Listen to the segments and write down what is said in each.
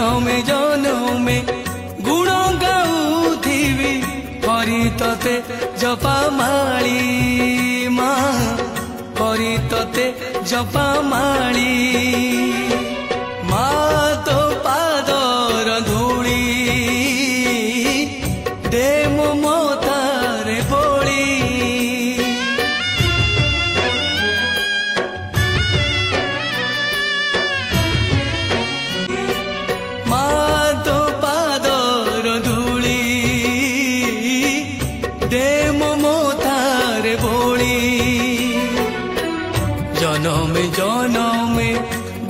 जनमे जनमे गुण गाउथिबी करी तते जपमाली माँ करी तते जपमाली माँ तो पादर धूली दे मो मतारे बोली जनमे जनमे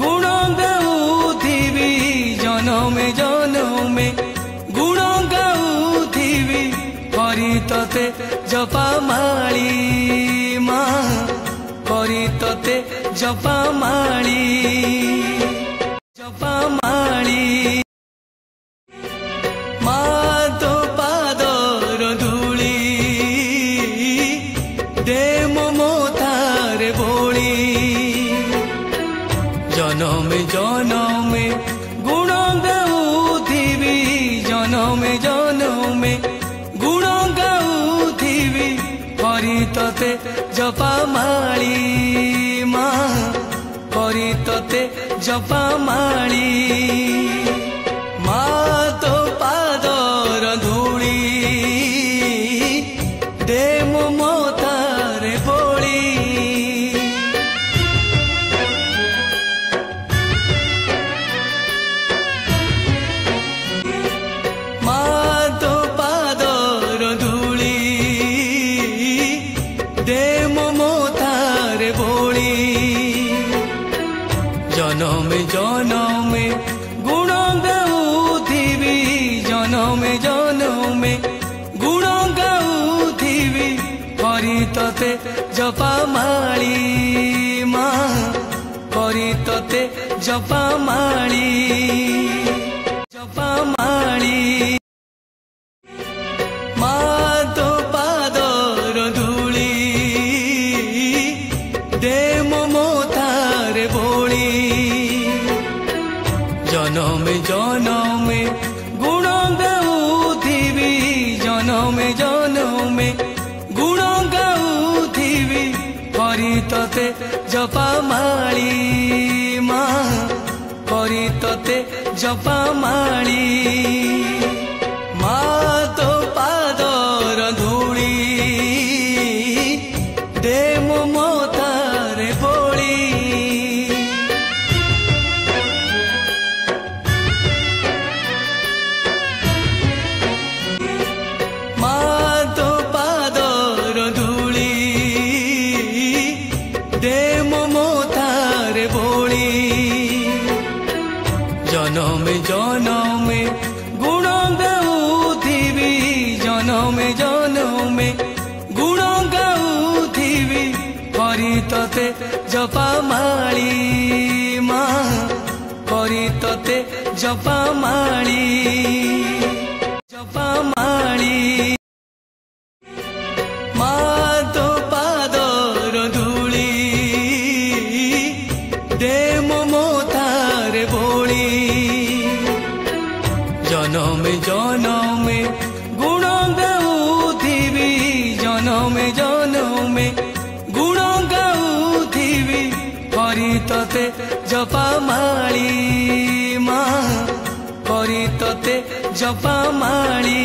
गुण गाउथिबी जनमे जनमे गुण गाउथिबी करी तते जपमाली माँ करी तते जपमाली जपमाली माँ तो पादर धूली दे मो मतारे बोली जनमे जनमे गुण गाउथिबी जनमे जनमे गुण गाउथिबी करी तते जपमाली माँ करी तते जपमाली माँ तो पादर धूली दे मो मतारे बोली जनमे जनमे गुण गाउथिबी जनमे जनमे गुण गाउथिबी करी तते जपमाली माँ करी तते जपमाली जपमाली माँ तो पादर धूली दे मो मतारे बोली जनमे जनमे गुण गाउथिबी जनमे जनमे गुण गाउथिबी करी तते जपमाली माँ करी तते जपमाली माँ तो पादर धूली दे मो मतारे बोली जनमे जनमे गुण गाउथिबी जनमे जनमे गुण गाउथिबी करी तते जपमाली माँ करी तते जपमाली जपमाली माँ तो पादर धूली दे मो मतारे बोली जनमे जनमे गुण गाउथिबी जनमे जनमे गुण गाउथिबी करी तते जपमाली माँ करी तते जपमाली।